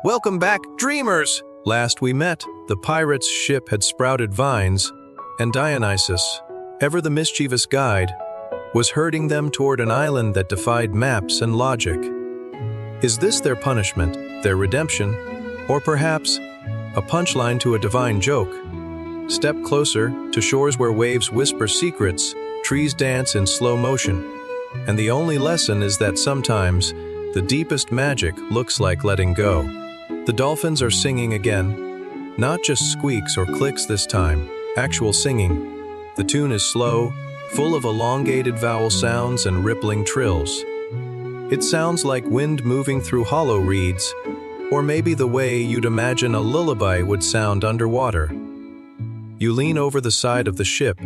Welcome back, dreamers! Last we met, the pirate's ship had sprouted vines, and Dionysus, ever the mischievous guide, was herding them toward an island that defied maps and logic. Is this their punishment, their redemption, or perhaps a punchline to a divine joke? Step closer to shores where waves whisper secrets, trees dance in slow motion, and the only lesson is that sometimes the deepest magic looks like letting go. The dolphins are singing again, not just squeaks or clicks this time, actual singing. The tune is slow, full of elongated vowel sounds and rippling trills. It sounds like wind moving through hollow reeds, or maybe the way you'd imagine a lullaby would sound underwater. You lean over the side of the ship,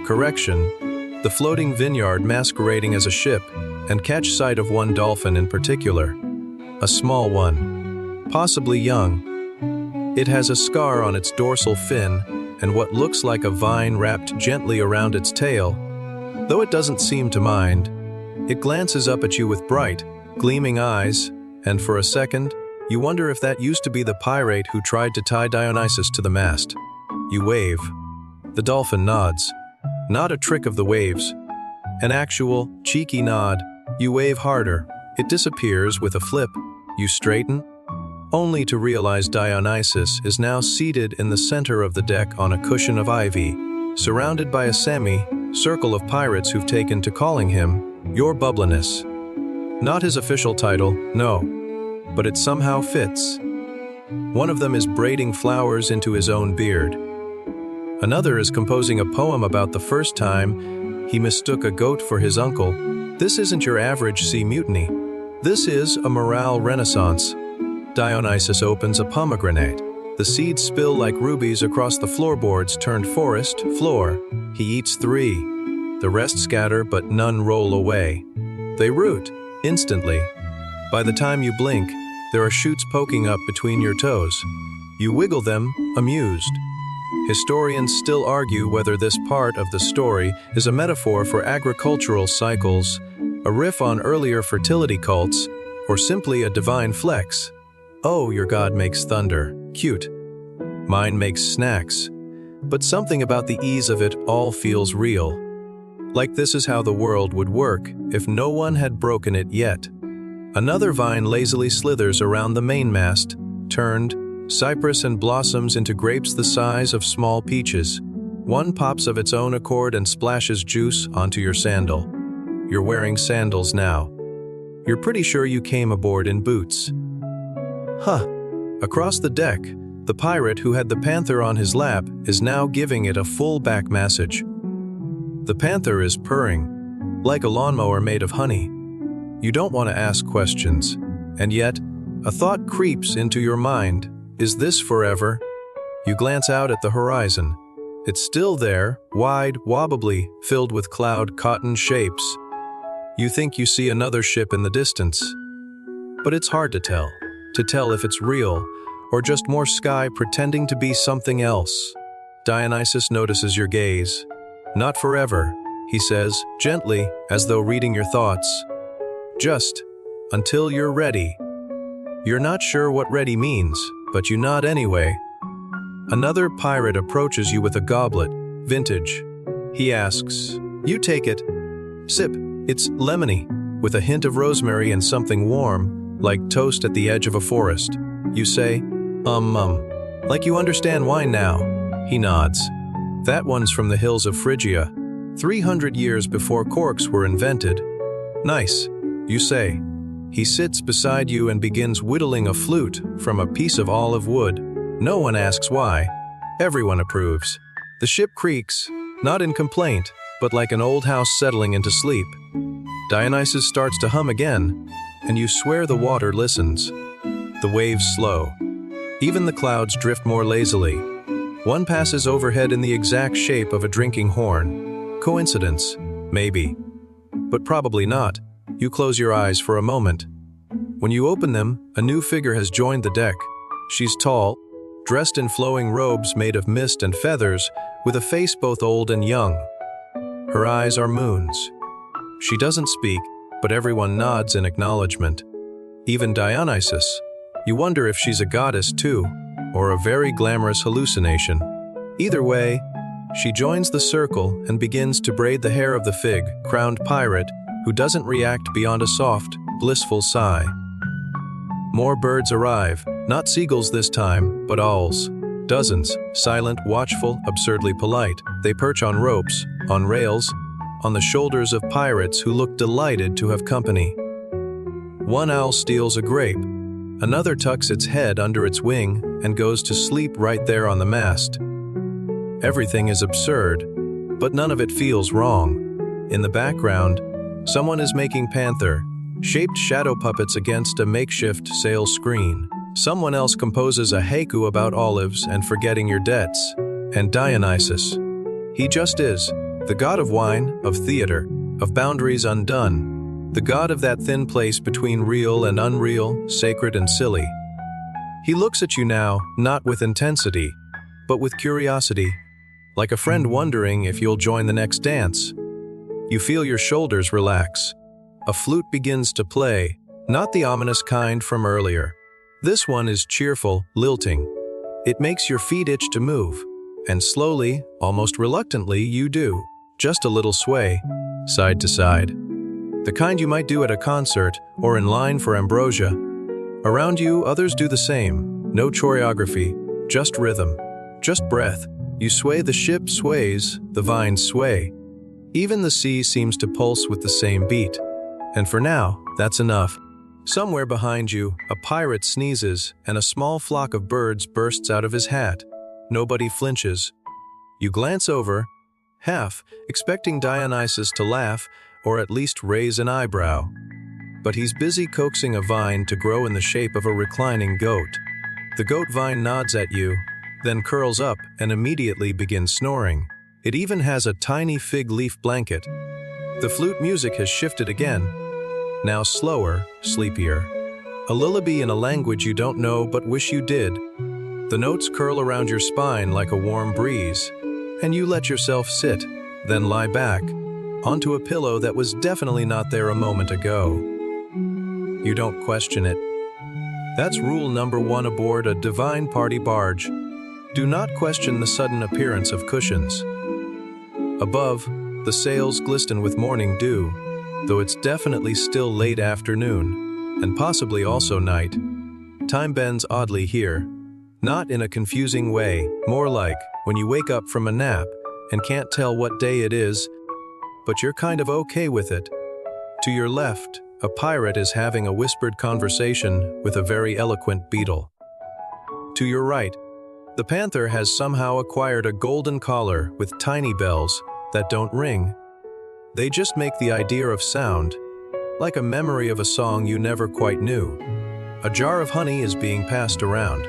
correction, the floating vineyard masquerading as a ship, and catch sight of one dolphin in particular, a small one, possibly young. It has a scar on its dorsal fin and what looks like a vine wrapped gently around its tail. Though it doesn't seem to mind, it glances up at you with bright, gleaming eyes, and for a second, you wonder if that used to be the pirate who tried to tie Dionysus to the mast. You wave. The dolphin nods. Not a trick of the waves. An actual, cheeky nod. You wave harder. It disappears with a flip. You straighten, only to realize Dionysus is now seated in the center of the deck on a cushion of ivy, surrounded by a circle of pirates who've taken to calling him Your Bubbliness. Not his official title, no, but it somehow fits. One of them is braiding flowers into his own beard. Another is composing a poem about the first time he mistook a goat for his uncle. This isn't your average sea mutiny. This is a morale renaissance. Dionysus opens a pomegranate. The seeds spill like rubies across the floorboards turned forest floor. He eats 3. The rest scatter, but none roll away. They root, instantly. By the time you blink, there are shoots poking up between your toes. You wiggle them, amused. Historians still argue whether this part of the story is a metaphor for agricultural cycles, a riff on earlier fertility cults, or simply a divine flex. Oh, your god makes thunder. Cute. Mine makes snacks. But something about the ease of it all feels real. Like this is how the world would work if no one had broken it yet. Another vine lazily slithers around the mainmast, turned, cypress and blossoms into grapes the size of small peaches. One pops of its own accord and splashes juice onto your sandal. You're wearing sandals now. You're pretty sure you came aboard in boots. Huh. Across the deck, the pirate who had the panther on his lap is now giving it a full back massage. The panther is purring, like a lawnmower made of honey. You don't want to ask questions, and yet, a thought creeps into your mind. Is this forever? You glance out at the horizon. It's still there, wide, wobbly, filled with cloud-cotton shapes. You think you see another ship in the distance. But it's hard to tell if it's real, or just more sky pretending to be something else. Dionysus notices your gaze. Not forever, he says, gently, as though reading your thoughts. Just until you're ready. You're not sure what ready means, but you nod anyway. Another pirate approaches you with a goblet, vintage. He asks, you take it. Sip, it's lemony, with a hint of rosemary and something warm, like toast at the edge of a forest. You say, like you understand wine now. He nods. That one's from the hills of Phrygia, 300 years before corks were invented. Nice, you say. He sits beside you and begins whittling a flute from a piece of olive wood. No one asks why. Everyone approves. The ship creaks, not in complaint, but like an old house settling into sleep. Dionysus starts to hum again, and you swear the water listens. The waves slow. Even the clouds drift more lazily. One passes overhead in the exact shape of a drinking horn. Coincidence? Maybe. But probably not. You close your eyes for a moment. When you open them, a new figure has joined the deck. She's tall, dressed in flowing robes made of mist and feathers, with a face both old and young. Her eyes are moons. She doesn't speak, but everyone nods in acknowledgement. Even Dionysus, You wonder if she's a goddess too, or a very glamorous hallucination. Either way, she joins the circle and begins to braid the hair of the fig-crowned pirate who doesn't react beyond a soft, blissful sigh. More birds arrive, not seagulls this time, but owls. Dozens, silent, watchful, absurdly polite. They perch on ropes, on rails, on the shoulders of pirates who look delighted to have company. One owl steals a grape. Another tucks its head under its wing and goes to sleep right there on the mast. Everything is absurd, but none of it feels wrong. In the background, someone is making panther-shaped shadow puppets against a makeshift sail screen. Someone else composes a haiku about olives and forgetting your debts. And Dionysus. He just is, the god of wine, of theater, of boundaries undone, the god of that thin place between real and unreal, sacred and silly. He looks at you now, not with intensity, but with curiosity, like a friend wondering if you'll join the next dance. You feel your shoulders relax. A flute begins to play, not the ominous kind from earlier. This one is cheerful, lilting. It makes your feet itch to move, and slowly, almost reluctantly, you do. Just a little sway, side to side. The kind you might do at a concert or in line for ambrosia. Around you, others do the same. No choreography, just rhythm, just breath. You sway, the ship sways, the vines sway. Even the sea seems to pulse with the same beat. And for now, that's enough. Somewhere behind you, a pirate sneezes, and a small flock of birds bursts out of his hat. Nobody flinches. You glance over, half expecting Dionysus to laugh or at least raise an eyebrow. But he's busy coaxing a vine to grow in the shape of a reclining goat. The goat vine nods at you, then curls up and immediately begins snoring. It even has a tiny fig leaf blanket. The flute music has shifted again. Now slower, sleepier. A lullaby in a language you don't know but wish you did. The notes curl around your spine like a warm breeze, and you let yourself sit, then lie back, onto a pillow that was definitely not there a moment ago. You don't question it. That's rule number 1 aboard a divine party barge. Do not question the sudden appearance of cushions. Above, the sails glisten with morning dew, though it's definitely still late afternoon, and possibly also night. Time bends oddly here, not in a confusing way, more like when you wake up from a nap and can't tell what day it is, but you're kind of okay with it. To your left, a pirate is having a whispered conversation with a very eloquent beetle. To your right, the panther has somehow acquired a golden collar with tiny bells that don't ring. They just make the idea of sound, like a memory of a song you never quite knew. A jar of honey is being passed around.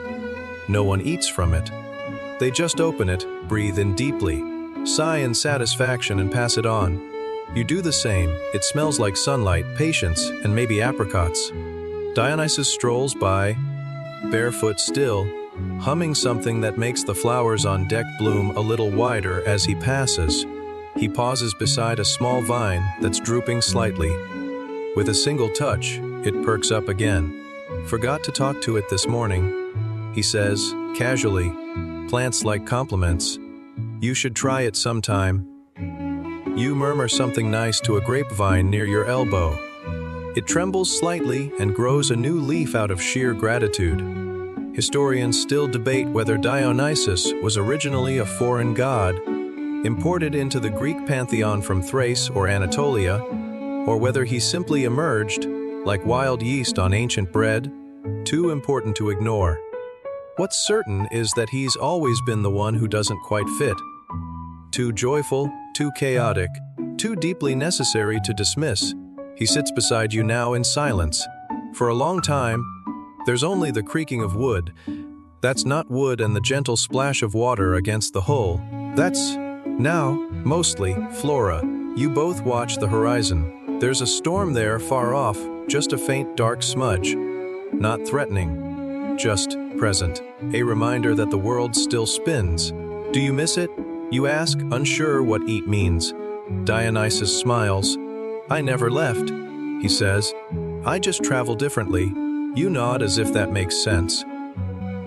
No one eats from it. They just open it, breathe in deeply, sigh in satisfaction and pass it on. You do the same. It smells like sunlight, patience, and maybe apricots. Dionysus strolls by, barefoot still, humming something that makes the flowers on deck bloom a little wider as he passes. He pauses beside a small vine that's drooping slightly. With a single touch, it perks up again. Forgot to talk to it this morning, he says, casually. Plants like compliments. You should try it sometime. You murmur something nice to a grapevine near your elbow. It trembles slightly and grows a new leaf out of sheer gratitude. Historians still debate whether Dionysus was originally a foreign god, imported into the Greek pantheon from Thrace or Anatolia, or whether he simply emerged, like wild yeast on ancient bread, too important to ignore. What's certain is that he's always been the one who doesn't quite fit. Too joyful, too chaotic, too deeply necessary to dismiss. He sits beside you now in silence. For a long time, there's only the creaking of wood. That's not wood and the gentle splash of water against the hull. That's, now, mostly, Flora. You both watch the horizon. There's a storm there far off, just a faint dark smudge. Not threatening, just present. A reminder that the world still spins. Do you miss it? You ask, unsure what eat means. Dionysus smiles. I never left, he says. I just travel differently. You nod as if that makes sense.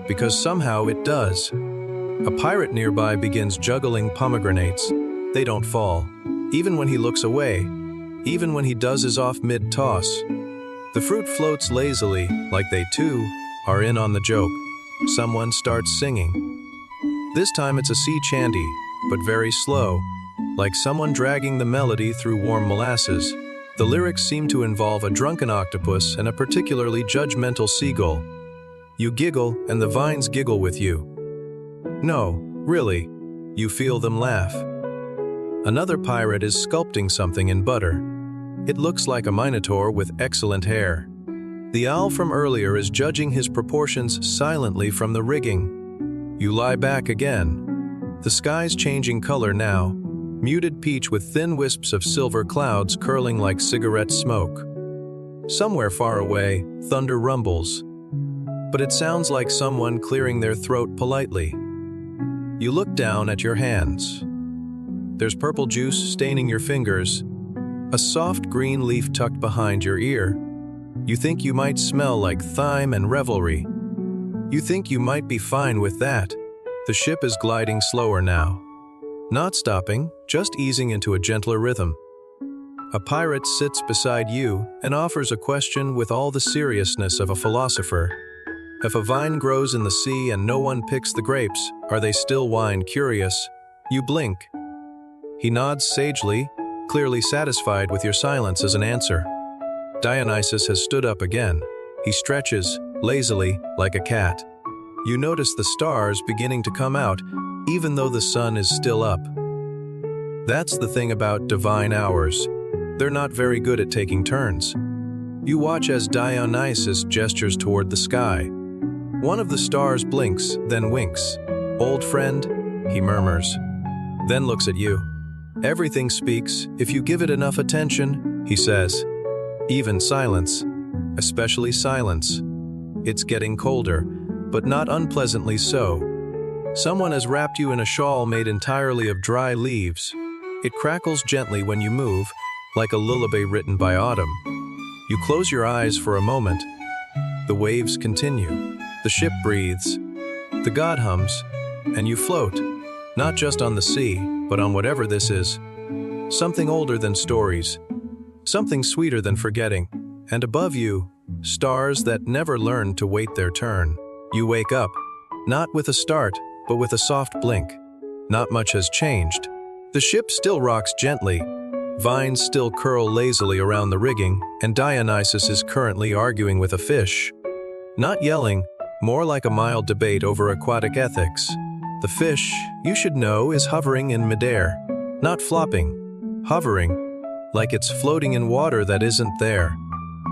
Because somehow it does. A pirate nearby begins juggling pomegranates. They don't fall. Even when he looks away. Even when he dozes off mid-toss. The fruit floats lazily, like they too are in on the joke. Someone starts singing. This time it's a sea chanty, but very slow, like someone dragging the melody through warm molasses. The lyrics seem to involve a drunken octopus and a particularly judgmental seagull. You giggle, and the vines giggle with you. No, really, you feel them laugh. Another pirate is sculpting something in butter. It looks like a minotaur with excellent hair. The owl from earlier is judging his proportions silently from the rigging. You lie back again. The sky's changing color now, muted peach with thin wisps of silver clouds curling like cigarette smoke. Somewhere far away, thunder rumbles. But it sounds like someone clearing their throat politely. You look down at your hands. There's purple juice staining your fingers, a soft green leaf tucked behind your ear. You think you might smell like thyme and revelry. You think you might be fine with that. The ship is gliding slower now. Not stopping, just easing into a gentler rhythm. A pirate sits beside you and offers a question with all the seriousness of a philosopher. If a vine grows in the sea and no one picks the grapes, are they still wine curious? You blink. He nods sagely, clearly satisfied with your silence as an answer. Dionysus has stood up again. He stretches, lazily, like a cat. You notice the stars beginning to come out, even though the sun is still up. That's the thing about divine hours. They're not very good at taking turns. You watch as Dionysus gestures toward the sky. One of the stars blinks, then winks. "Old friend," he murmurs, then looks at you. "Everything speaks if you give it enough attention," he says. Even silence, especially silence. It's getting colder, but not unpleasantly so. Someone has wrapped you in a shawl made entirely of dry leaves. It crackles gently when you move, like a lullaby written by autumn. You close your eyes for a moment. The waves continue. The ship breathes. The god hums, and you float, not just on the sea, but on whatever this is. Something older than stories. Something sweeter than forgetting, and above you, stars that never learned to wait their turn. You wake up, not with a start, but with a soft blink. Not much has changed. The ship still rocks gently, vines still curl lazily around the rigging, and Dionysus is currently arguing with a fish. Not yelling, more like a mild debate over aquatic ethics. The fish, you should know, is hovering in midair, not flopping, hovering, like it's floating in water that isn't there.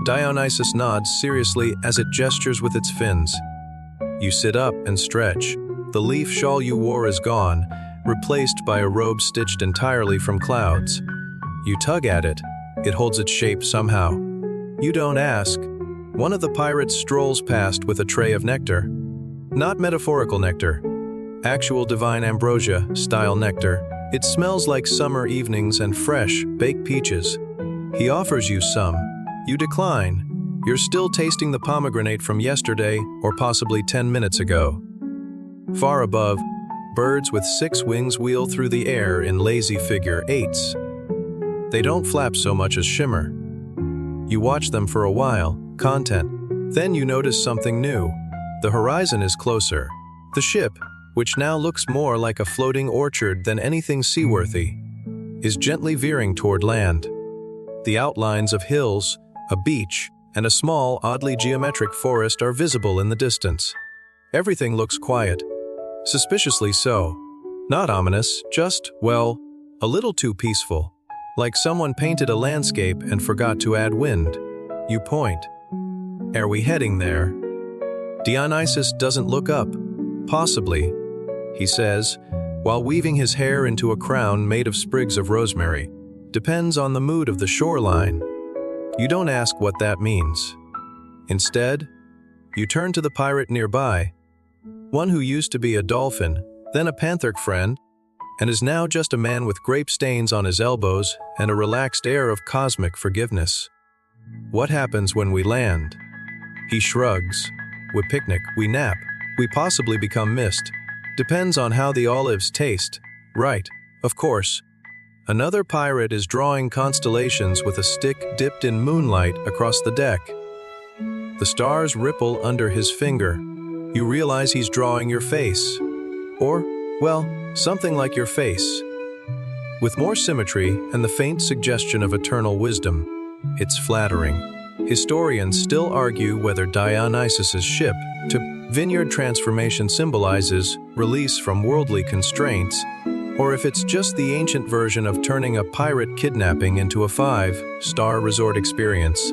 Dionysus nods seriously as it gestures with its fins. You sit up and stretch. The leaf shawl you wore is gone, replaced by a robe stitched entirely from clouds. You tug at it. It holds its shape somehow. You don't ask. One of the pirates strolls past with a tray of nectar. Not metaphorical nectar. Actual divine ambrosia-style nectar. It smells like summer evenings and fresh, baked peaches. He offers you some. You decline. You're still tasting the pomegranate from yesterday or possibly 10 minutes ago. Far above, birds with 6 wings wheel through the air in lazy figure 8s. They don't flap so much as shimmer. You watch them for a while, content. Then you notice something new. The horizon is closer. The ship, which now looks more like a floating orchard than anything seaworthy, is gently veering toward land. The outlines of hills, a beach, and a small, oddly geometric forest are visible in the distance. Everything looks quiet. Suspiciously so. Not ominous, just, well, a little too peaceful. Like someone painted a landscape and forgot to add wind. You point. Are we heading there? Dionysus doesn't look up. Possibly, he says, while weaving his hair into a crown made of sprigs of rosemary. Depends on the mood of the shoreline. You don't ask what that means. Instead, you turn to the pirate nearby, one who used to be a dolphin, then a panther friend, and is now just a man with grape stains on his elbows and a relaxed air of cosmic forgiveness. What happens when we land? He shrugs. We picnic, we nap, we possibly become mist. Depends on how the olives taste. Right, of course. Another pirate is drawing constellations with a stick dipped in moonlight across the deck. The stars ripple under his finger. You realize he's drawing your face. Or, well, something like your face. With more symmetry and the faint suggestion of eternal wisdom. It's flattering. Historians still argue whether Dionysus's ship to vineyard transformation symbolizes release from worldly constraints, or if it's just the ancient version of turning a pirate kidnapping into a 5-star resort experience.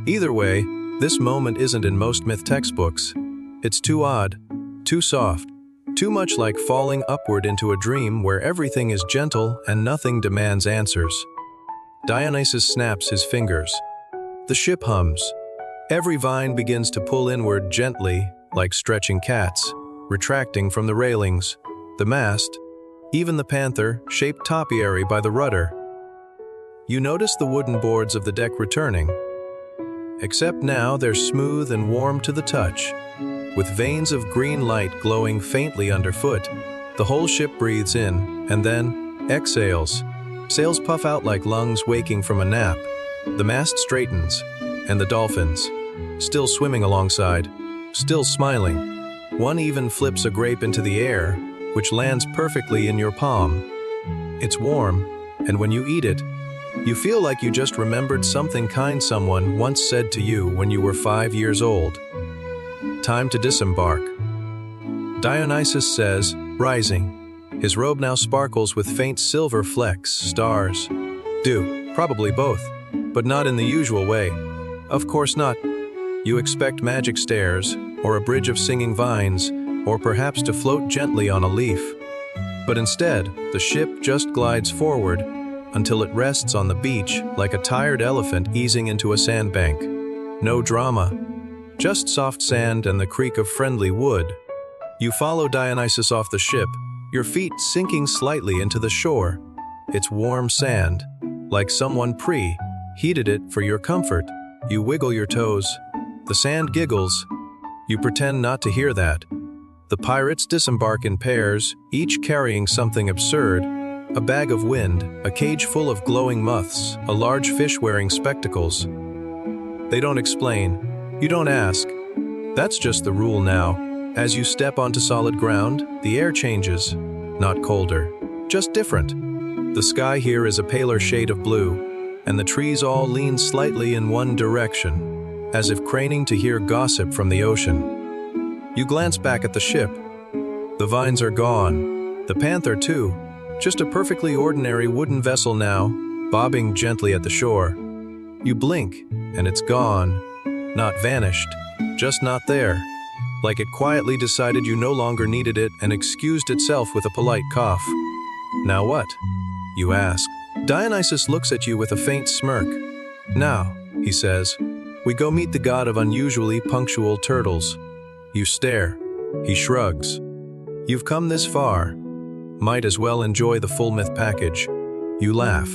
Either way, this moment isn't in most myth textbooks. It's too odd, too soft, too much like falling upward into a dream where everything is gentle and nothing demands answers. Dionysus snaps his fingers. The ship hums. Every vine begins to pull inward gently, like stretching cats, retracting from the railings, the mast, even the panther, shaped topiary by the rudder. You notice the wooden boards of the deck returning. Except now they're smooth and warm to the touch. With veins of green light glowing faintly underfoot, the whole ship breathes in, and then exhales. Sails puff out like lungs waking from a nap. The mast straightens, and the dolphins, still swimming alongside, still smiling. One even flips a grape into the air, which lands perfectly in your palm. It's warm, and when you eat it, you feel like you just remembered something kind someone once said to you when you were 5 years old. Time to disembark. Dionysus says, rising. His robe now sparkles with faint silver flecks, stars. Probably both. But not in the usual way. Of course not. You expect magic stairs, or a bridge of singing vines, or perhaps to float gently on a leaf. But instead, the ship just glides forward until it rests on the beach like a tired elephant easing into a sandbank. No drama. Just soft sand and the creak of friendly wood. You follow Dionysus off the ship, your feet sinking slightly into the shore. It's warm sand, like someone heated it for your comfort. You wiggle your toes. The sand giggles. You pretend not to hear that. The pirates disembark in pairs, each carrying something absurd. A bag of wind, a cage full of glowing moths, a large fish wearing spectacles. They don't explain. You don't ask. That's just the rule now. As you step onto solid ground, the air changes. Not colder, just different. The sky here is a paler shade of blue, and the trees all lean slightly in one direction, as if craning to hear gossip from the ocean. You glance back at the ship. The vines are gone. The panther, too. Just a perfectly ordinary wooden vessel now, bobbing gently at the shore. You blink, and it's gone. Not vanished, just not there. Like it quietly decided you no longer needed it and excused itself with a polite cough. Now what? You ask. Dionysus looks at you with a faint smirk. Now, he says, we go meet the god of unusually punctual turtles. You stare. He shrugs. You've come this far. Might as well enjoy the full myth package. You laugh.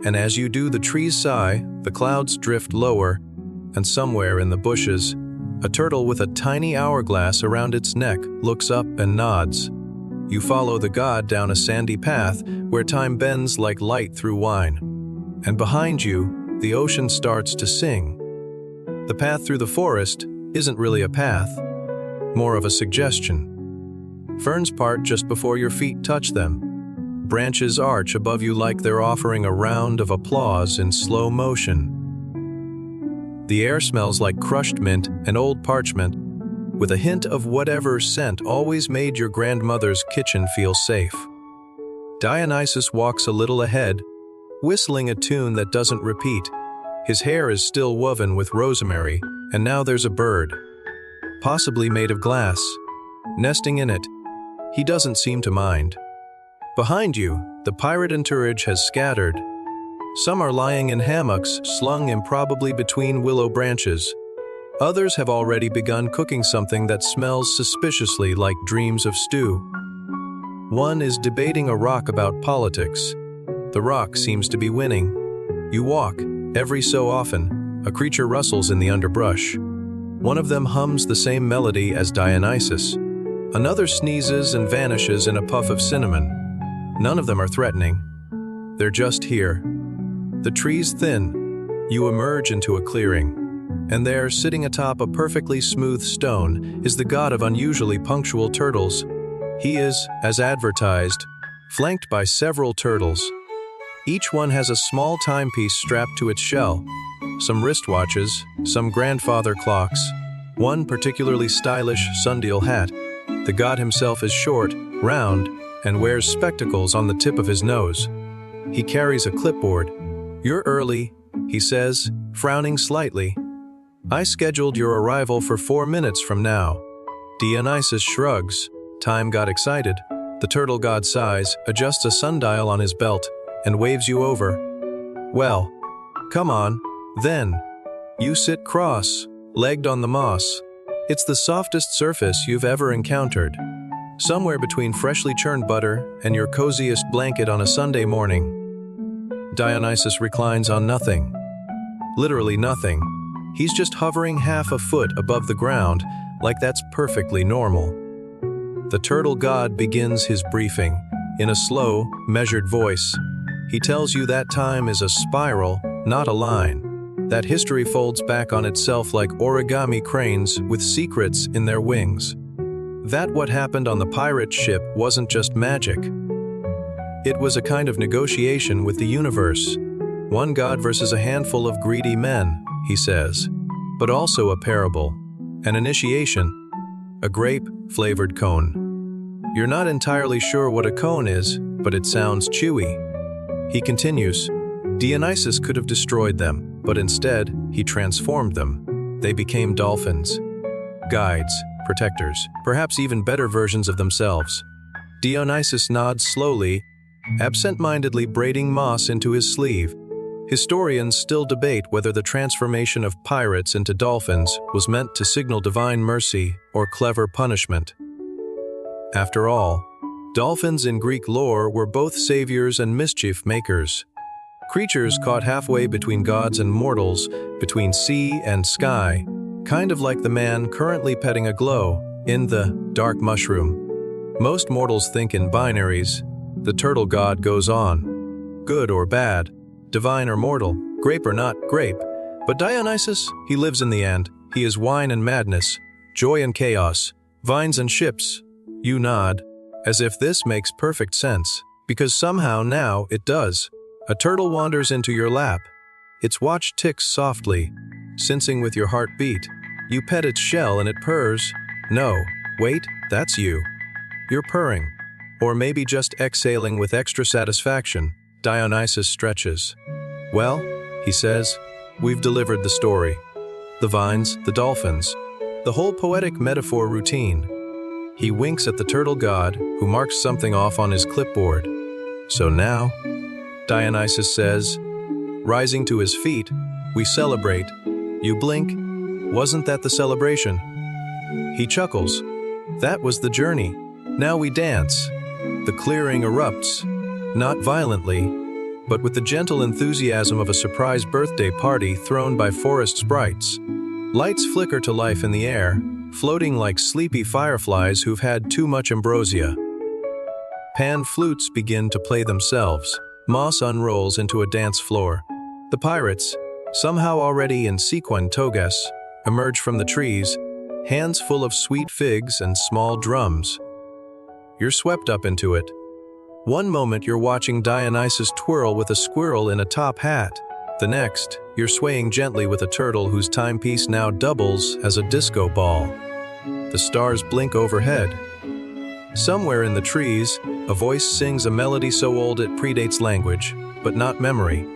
And as you do, the trees sigh, the clouds drift lower, and somewhere in the bushes, a turtle with a tiny hourglass around its neck looks up and nods. You follow the god down a sandy path where time bends like light through wine. And behind you, the ocean starts to sing. The path through the forest isn't really a path, more of a suggestion. Ferns part just before your feet touch them. Branches arch above you like they're offering a round of applause in slow motion. The air smells like crushed mint and old parchment, with a hint of whatever scent always made your grandmother's kitchen feel safe. Dionysus walks a little ahead, whistling a tune that doesn't repeat. His hair is still woven with rosemary, and now there's a bird, possibly made of glass, nesting in it. He doesn't seem to mind. Behind you, the pirate entourage has scattered. Some are lying in hammocks, slung improbably between willow branches. Others have already begun cooking something that smells suspiciously like dreams of stew. One is debating a rock about politics. The rock seems to be winning. You walk, every so often, a creature rustles in the underbrush. One of them hums the same melody as Dionysus. Another sneezes and vanishes in a puff of cinnamon. None of them are threatening. They're just here. The trees thin. You emerge into a clearing. And there, sitting atop a perfectly smooth stone, is the god of unusually punctual turtles. He is, as advertised, flanked by several turtles. Each one has a small timepiece strapped to its shell, some wristwatches, some grandfather clocks, one particularly stylish sundial hat. The god himself is short, round, and wears spectacles on the tip of his nose. He carries a clipboard. "You're early," he says, frowning slightly. "I scheduled your arrival for 4 minutes from now." Dionysus shrugs. Time got excited. The turtle god sighs, adjusts a sundial on his belt, and waves you over. "Well, come on, then." You sit cross-legged on the moss. It's the softest surface you've ever encountered. Somewhere between freshly churned butter and your coziest blanket on a Sunday morning. Dionysus reclines on nothing. Literally nothing. He's just hovering half a foot above the ground, like that's perfectly normal. The turtle god begins his briefing, in a slow, measured voice. He tells you that time is a spiral, not a line. That history folds back on itself like origami cranes with secrets in their wings. That what happened on the pirate ship wasn't just magic. It was a kind of negotiation with the universe. One god versus a handful of greedy men, he says. But also a parable, an initiation, a grape-flavored cone. You're not entirely sure what a cone is, but it sounds chewy. He continues, Dionysus could have destroyed them, but instead, he transformed them. They became dolphins. Guides, protectors, perhaps even better versions of themselves. Dionysus nods slowly, absent-mindedly braiding moss into his sleeve. Historians still debate whether the transformation of pirates into dolphins was meant to signal divine mercy or clever punishment. After all, dolphins in Greek lore were both saviors and mischief makers. Creatures caught halfway between gods and mortals, between sea and sky, kind of like the man currently petting a glow in the dark mushroom. Most mortals think in binaries. The turtle god goes on. Good or bad, divine or mortal, grape or not grape. But Dionysus, he lives in the end. He is wine and madness, joy and chaos, vines and ships. You nod, as if this makes perfect sense, because somehow now it does. A turtle wanders into your lap. Its watch ticks softly, sensing with your heartbeat. You pet its shell and it purrs. No, wait, that's you. You're purring. Or maybe just exhaling with extra satisfaction. Dionysus stretches. Well, he says, we've delivered the story. The vines, the dolphins, the whole poetic metaphor routine. He winks at the turtle god, who marks something off on his clipboard. So now, Dionysus says, rising to his feet, we celebrate. You blink. Wasn't that the celebration? He chuckles. That was the journey. Now we dance. The clearing erupts, not violently, but with the gentle enthusiasm of a surprise birthday party thrown by forest sprites. Lights flicker to life in the air, floating like sleepy fireflies who've had too much ambrosia. Pan flutes begin to play themselves. Moss unrolls into a dance floor. The pirates, somehow already in sequin togas, emerge from the trees, hands full of sweet figs and small drums. You're swept up into it. One moment you're watching Dionysus twirl with a squirrel in a top hat. The next, you're swaying gently with a turtle whose timepiece now doubles as a disco ball. The stars blink overhead. Somewhere in the trees, a voice sings a melody so old it predates language, but not memory.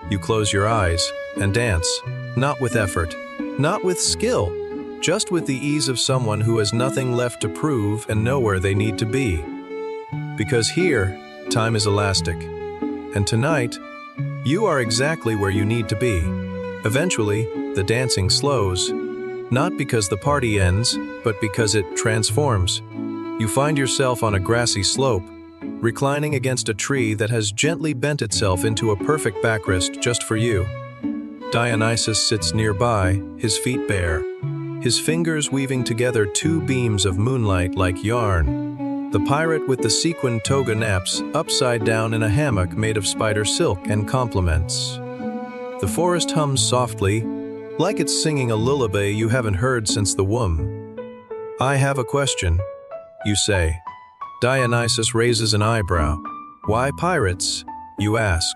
You close your eyes and dance, not with effort, not with skill, just with the ease of someone who has nothing left to prove and know where they need to be. Because here, time is elastic. And tonight, you are exactly where you need to be. Eventually, the dancing slows, not because the party ends, but because it transforms. You find yourself on a grassy slope, reclining against a tree that has gently bent itself into a perfect backrest just for you. Dionysus sits nearby, his feet bare, his fingers weaving together two beams of moonlight like yarn. The pirate with the sequined toga naps upside down in a hammock made of spider silk and compliments. The forest hums softly, like it's singing a lullaby you haven't heard since the womb. "I have a question," you say. Dionysus raises an eyebrow. "Why pirates?" you ask.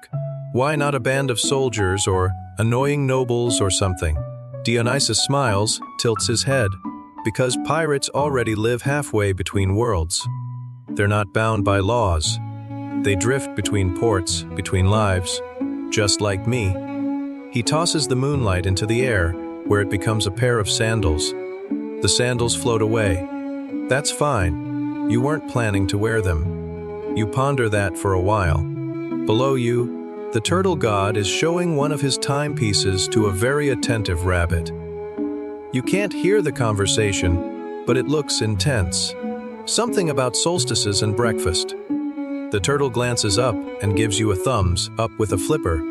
"Why not a band of soldiers or annoying nobles or something?" Dionysus smiles, tilts his head. "Because pirates already live halfway between worlds. They're not bound by laws. They drift between ports, between lives, just like me." He tosses the moonlight into the air, where it becomes a pair of sandals. The sandals float away. That's fine. You weren't planning to wear them. You ponder that for a while. Below you, the turtle god is showing one of his timepieces to a very attentive rabbit. You can't hear the conversation, but it looks intense. Something about solstices and breakfast. The turtle glances up and gives you a thumbs up with a flipper.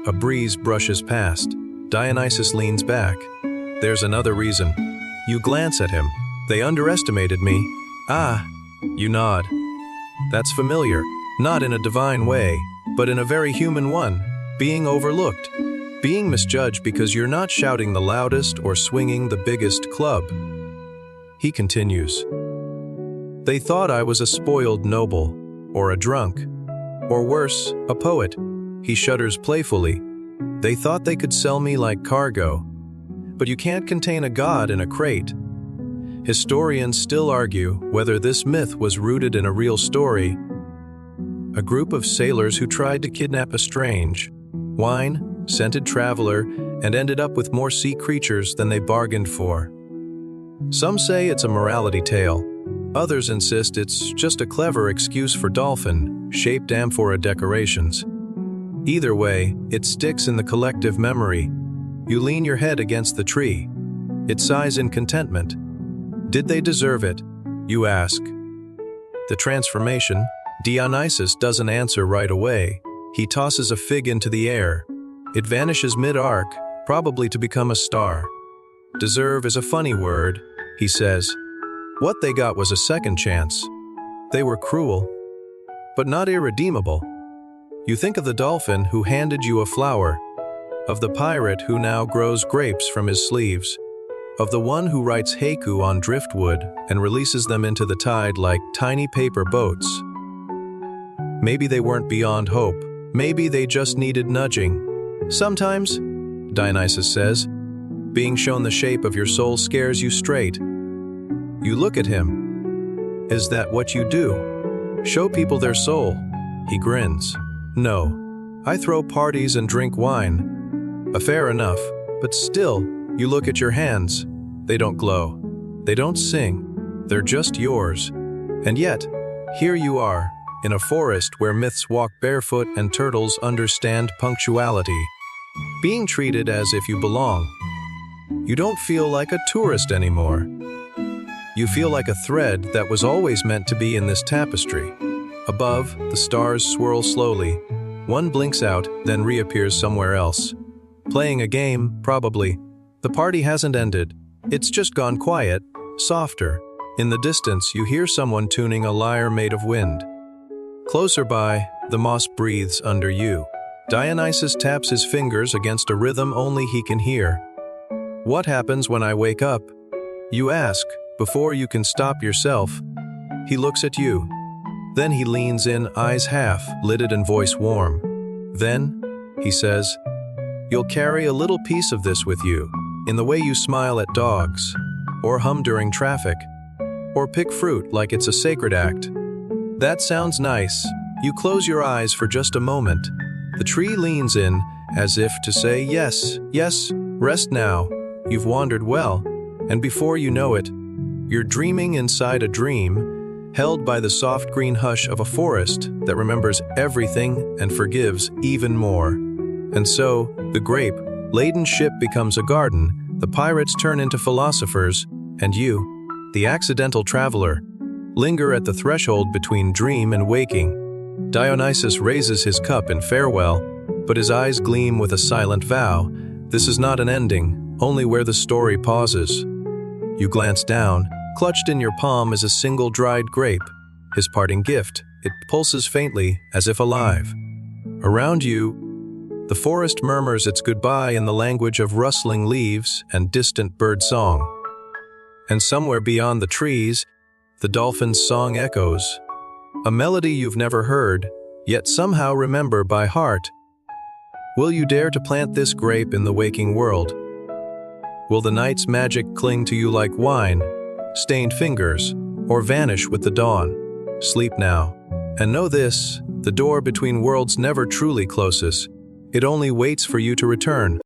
A breeze brushes past. Dionysus leans back. "There's another reason." You glance at him. "They underestimated me." "Ah," you nod. "That's familiar, not in a divine way, but in a very human one. Being overlooked. Being misjudged because you're not shouting the loudest or swinging the biggest club." He continues. "They thought I was a spoiled noble, or a drunk, or worse, a poet." He shudders playfully. "They thought they could sell me like cargo. But you can't contain a god in a crate." Historians still argue whether this myth was rooted in a real story. A group of sailors who tried to kidnap a strange, wine-scented traveler and ended up with more sea creatures than they bargained for. Some say it's a morality tale. Others insist it's just a clever excuse for dolphin-shaped amphora decorations. Either way, it sticks in the collective memory. You lean your head against the tree. It sighs in contentment. Did they deserve it? You ask. The transformation. Dionysus doesn't answer right away. He tosses a fig into the air. It vanishes mid-arc, probably to become a star. Deserve is a funny word, he says. What they got was a second chance. They were cruel, but not irredeemable. You think of the dolphin who handed you a flower, of the pirate who now grows grapes from his sleeves, of the one who writes haiku on driftwood and releases them into the tide like tiny paper boats. Maybe they weren't beyond hope. Maybe they just needed nudging. Sometimes, Dionysus says, being shown the shape of your soul scares you straight. You look at him. Is that what you do? Show people their soul? He grins. No, I throw parties and drink wine. Fair enough, but still, you look at your hands. They don't glow. They don't sing. They're just yours. And yet, here you are, in a forest where myths walk barefoot and turtles understand punctuality, being treated as if you belong. You don't feel like a tourist anymore. You feel like a thread that was always meant to be in this tapestry. Above, the stars swirl slowly. One blinks out, then reappears somewhere else. Playing a game, probably. The party hasn't ended. It's just gone quiet, softer. In the distance, you hear someone tuning a lyre made of wind. Closer by, the moss breathes under you. Dionysus taps his fingers against a rhythm only he can hear. What happens when I wake up? You ask, before you can stop yourself. He looks at you. Then he leans in, eyes half, lidded and voice warm. Then, he says, you'll carry a little piece of this with you, in the way you smile at dogs, or hum during traffic, or pick fruit like it's a sacred act. That sounds nice. You close your eyes for just a moment. The tree leans in, as if to say, yes, yes, rest now. You've wandered well, and before you know it, you're dreaming inside a dream, held by the soft green hush of a forest that remembers everything and forgives even more. And so, the grape-laden ship becomes a garden, the pirates turn into philosophers, and you, the accidental traveler, linger at the threshold between dream and waking. Dionysus raises his cup in farewell, but his eyes gleam with a silent vow, This is not an ending, only where the story pauses. You glance down. Clutched in your palm is a single dried grape, his parting gift. It pulses faintly, as if alive. Around you, the forest murmurs its goodbye in the language of rustling leaves and distant bird song. And somewhere beyond the trees, the dolphin's song echoes, a melody you've never heard, yet somehow remember by heart. Will you dare to plant this grape in the waking world? Will the night's magic cling to you like wine, stained fingers, or vanish with the dawn? Sleep now, and know this, the door between worlds never truly closes. It only waits for you to return.